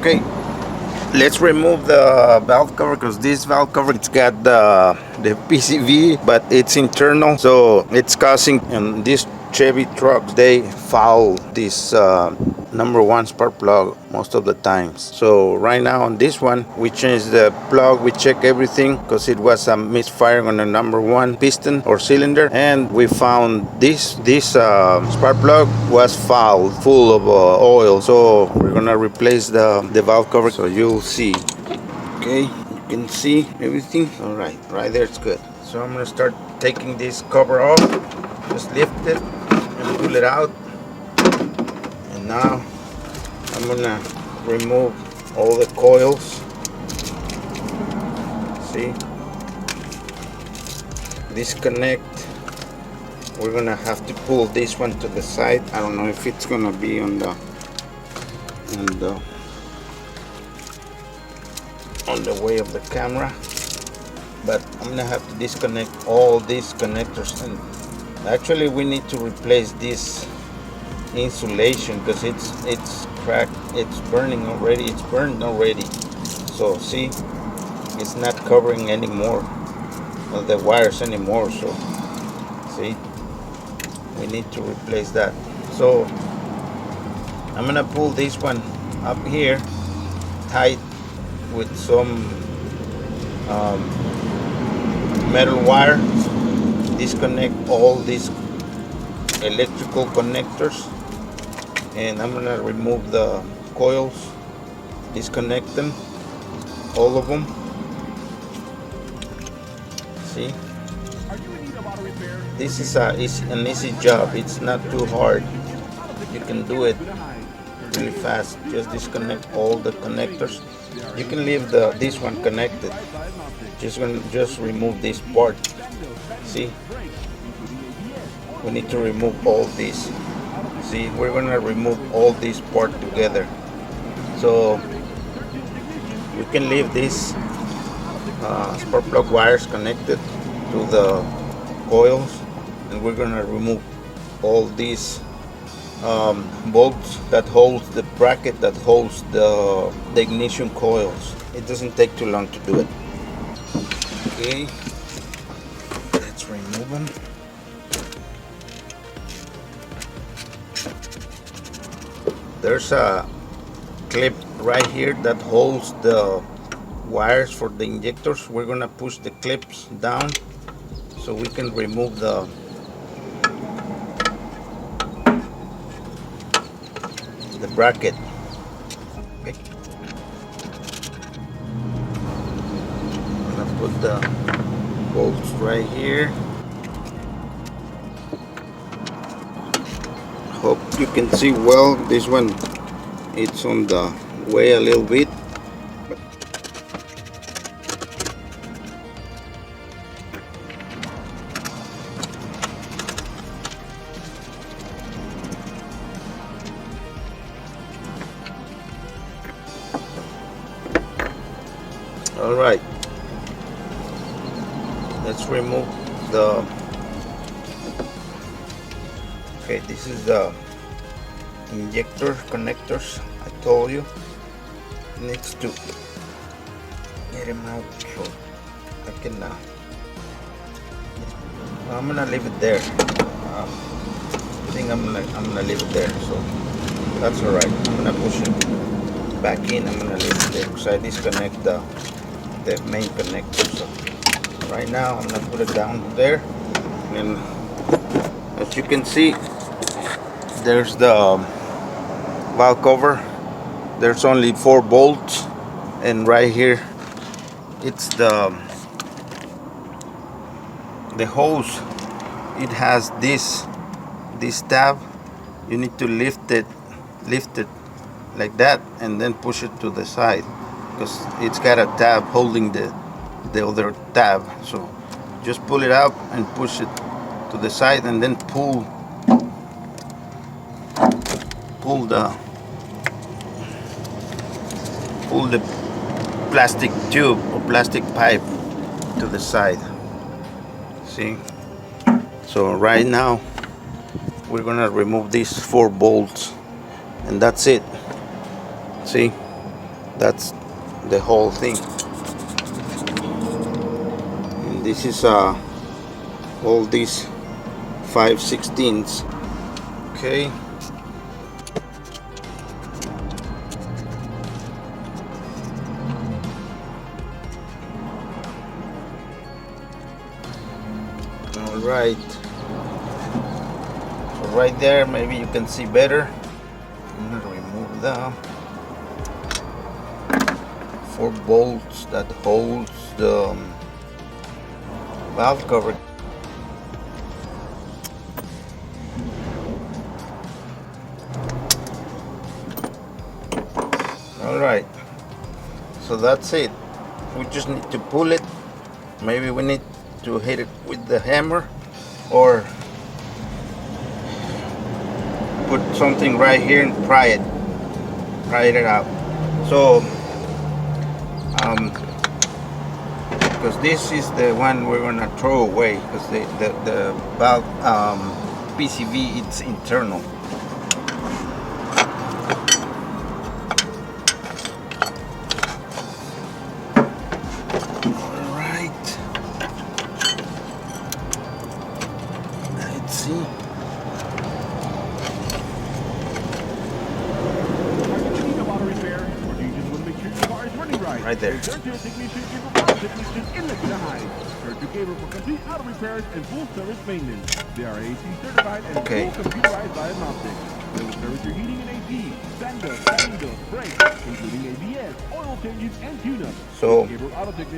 Okay, let's remove the valve cover, because this valve cover, it's got the PCV, but it's internal, so it's causing, and these Chevy trucks, they foul this number one spark plug most of the times. So right now on this one, we changed the plug, we checked everything, because it was a misfiring on the number one piston or cylinder, and we found this spark plug was fouled, full of oil. So we're gonna replace the valve cover, so you'll see. Okay, you can see everything. All right, right there, it's good. So I'm gonna start taking this cover off. Just lift it and pull it out, and now I'm gonna remove all the coils. See, disconnect. We're gonna have to pull this one to the side. I don't know if it's gonna be on the way of the camera, but I'm gonna have to disconnect all these connectors. And actually we need to replace this insulation, because it's cracked, it's burning already, it's burned already. So see, it's not covering anymore the wires anymore. So see, we need to replace that. So I'm gonna pull this one up here tight with some metal wire, disconnect all these electrical connectors, and I'm gonna remove the coils, disconnect them, all of them. See, this is an easy job. It's not too hard. You can do it really fast. Just disconnect all the connectors. You can leave this one connected. Just remove this part. See, we need to remove all this. See, we're gonna remove all this part together. So we can leave this spark plug wires connected to the coils, and we're gonna remove all these bolts that holds the bracket that holds the ignition coils. It doesn't take too long to do it. Okay, let's remove them. There's a clip right here that holds the wires for the injectors. We're gonna push the clips down so we can remove the bracket. Okay. I'm gonna put the bolts right here. Hope you can see well. This one, it's on the way a little bit. All right, let's remove the, okay, this is the injector connectors. I told you, needs to get them out so I can I'm gonna leave it there. I think I'm gonna leave it there, so that's all right. I'm gonna push it back in. I'm gonna leave it there because I disconnect the main connector. So right now I'm gonna put it down there, and as you can see, there's the valve cover. There's only 4 bolts, and right here it's the hose. It has this tab. You need to lift it like that and then push it to the side, because it's got a tab holding the other tab. So just pull it out and push it to the side, and then pull the plastic tube or plastic pipe to the side. See? So right now we're gonna remove these 4 bolts, and that's it. See, That's the whole thing. And this is all these 5/16. Okay. All right. So right there, maybe you can see better. I'm gonna remove the 4 bolts that holds the valve cover. All right, so that's it. We just need to pull it. Maybe we need to hit it with the hammer, or put something right here and pry it out. So because this is the one we're gonna throw away, because the valve PCV, it's internal. All right, let's see. Right there. Return to your technician, GabrielAutoTech in the behind. Return to Gabriel for complete auto repairs and full service maintenance. They are AC certified and full computerized diagnostics. They will service your heating and AC, sandals, brakes, including ABS, oil changes, and tune-ups. So GabrielAutoTech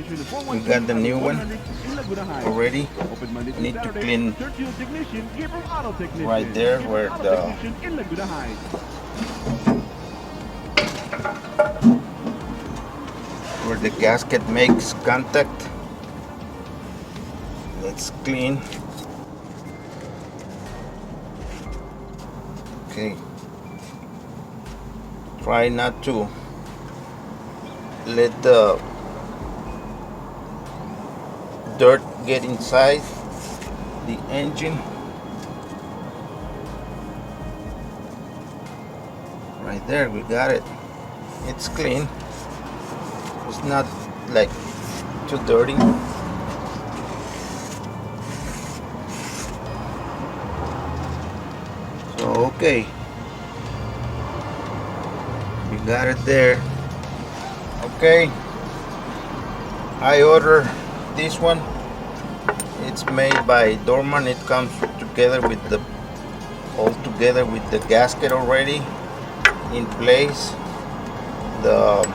we got the new one already. We need to clean right there where the gasket makes contact. Let's clean. Okay. Try not to let the dirt get inside the engine. Right there, we got it. It's clean. It's not like too dirty. So okay, we got it there. Okay, I ordered this one. It's made by Dorman. It comes together with the gasket already in place. The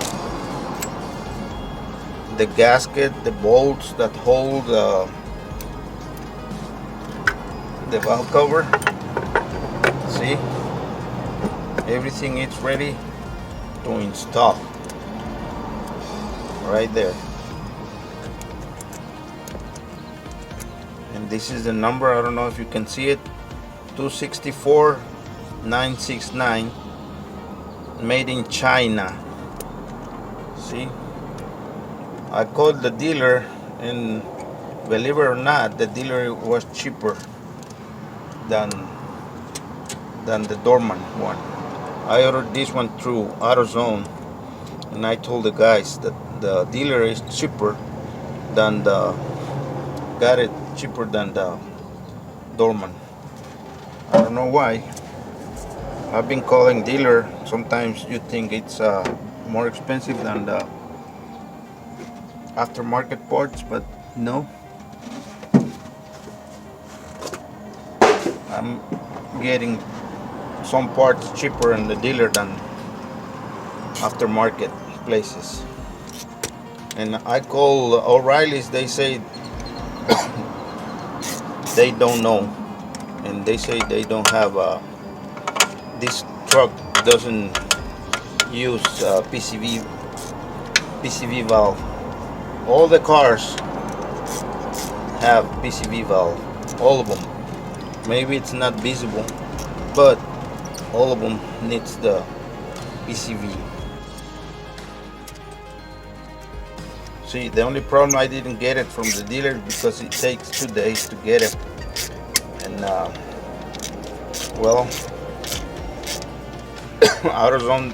gasket, the bolts that hold the valve cover. See, everything is ready to install right there. And this is the number. I don't know if you can see it. 264969. Made in China. See, I called the dealer, and believe it or not, the dealer was cheaper than the Dorman one. I ordered this one through AutoZone, and I told the guys that the dealer is cheaper than the Dorman. I don't know why. I've been calling dealer. Sometimes you think it's more expensive than the aftermarket parts, but no. I'm getting some parts cheaper in the dealer than aftermarket places. And I call O'Reilly's. They say they don't know, and they say they don't have this truck doesn't use PCV valve. All the cars have PCV valve, all of them. Maybe it's not visible, but all of them needs the PCV. See, the only problem, I didn't get it from the dealer because it takes 2 days to get it, and well, AutoZone,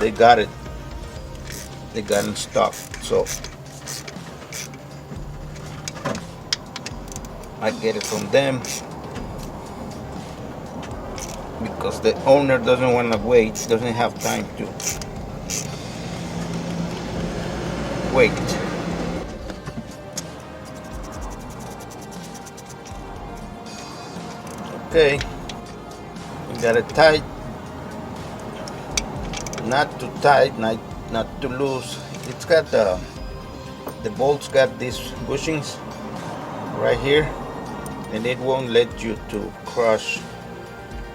they got it. they got in stock. So I get it from them because the owner doesn't want to wait, doesn't have time to wait. Okay, we got it tight, not too tight, not too loose. It's got the bolts got these bushings right here, and it won't let you to crush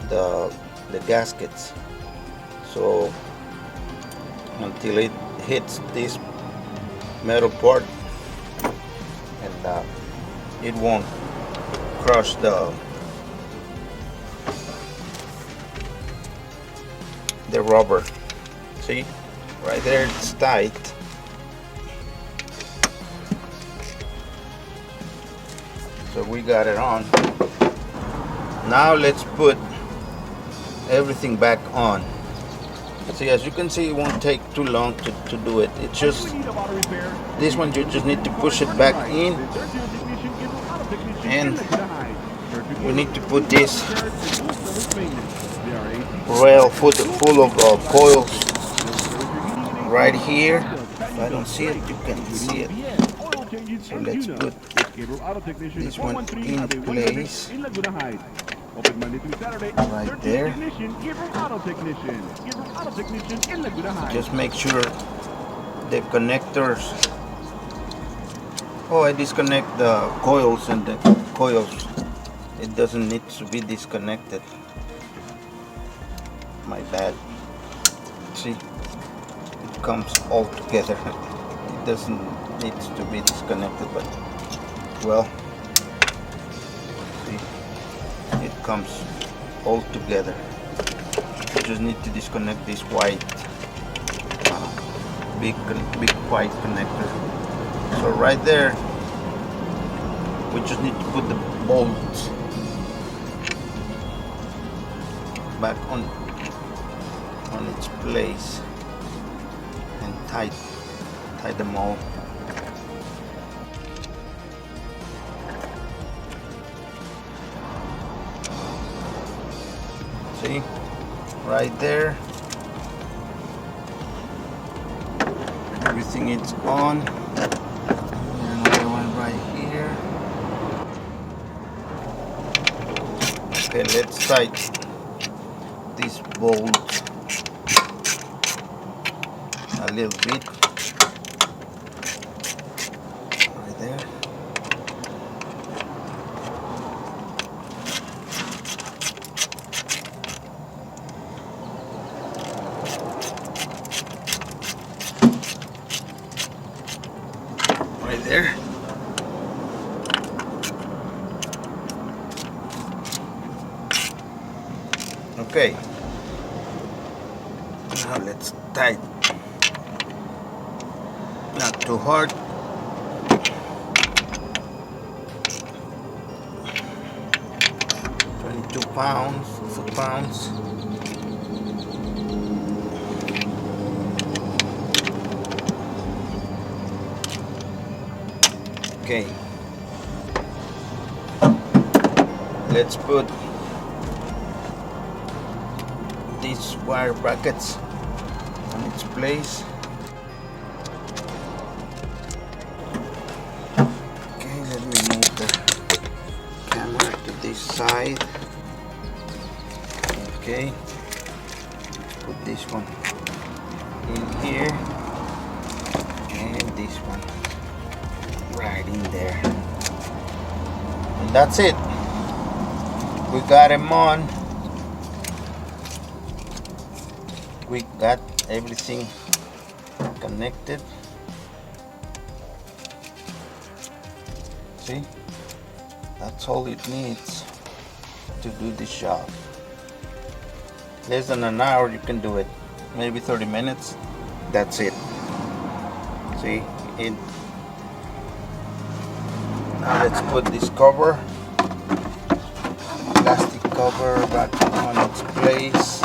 the gaskets. So until it hits this metal part, and it won't crush the rubber. See, right there it's tight. So we got it on. Now let's put everything back on. See, as you can see, it won't take too long to do it. It's just this one, you just need to push it back in, and we need to put this rail full of coils right here. If I don't see it, you can see it. So let's put this one in place right there. Just make sure the connectors. Oh, I disconnect the coils, and the coils, it doesn't need to be disconnected. My bad. See, it comes all together. It doesn't need to be disconnected, but well, see, it comes all together. You just need to disconnect this white big white connector. So right there, we just need to put the bolts back on its place and tie them all. See, right there, everything is on. Another one right here. Okay, let's tighten this bolt a little bit right there. Right there. Okay. Now let's tighten. Not too hard. foot-pounds. Okay. Let's put these wire brackets on its place. Okay, let me move the camera to this side. Okay, let's put this one in here and this one right in there, and that's it. We got them on. We got everything connected. See, that's all it needs to do this job. Less than an hour you can do it, maybe 30 minutes. That's it. See it. Now let's put this cover, plastic cover, back on its place.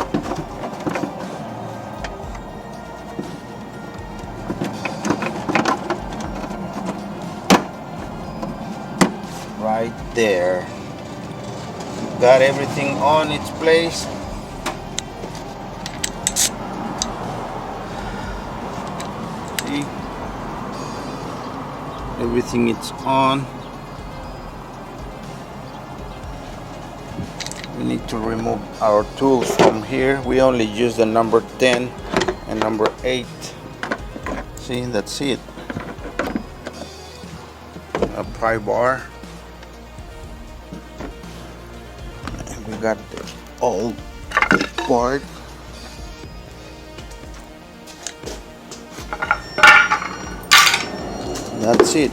Got everything on its place. See? Everything is on. We need to remove our tools from here. We only use the number 10 and number 8. See, that's it. A pry bar. And we got the old part. That's it.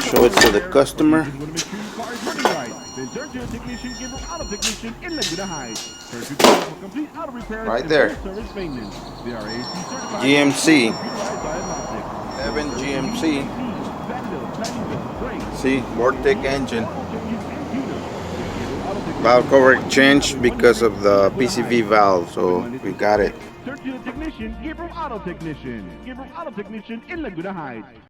Show it to the customer. Right there. GMC. 11 GMC. See, Vortec engine. Valve cover changed because of the PCV valve, so we got it. Search your technician, Gabriel Auto Technician. Gabriel Auto Technician in Laguna Heights.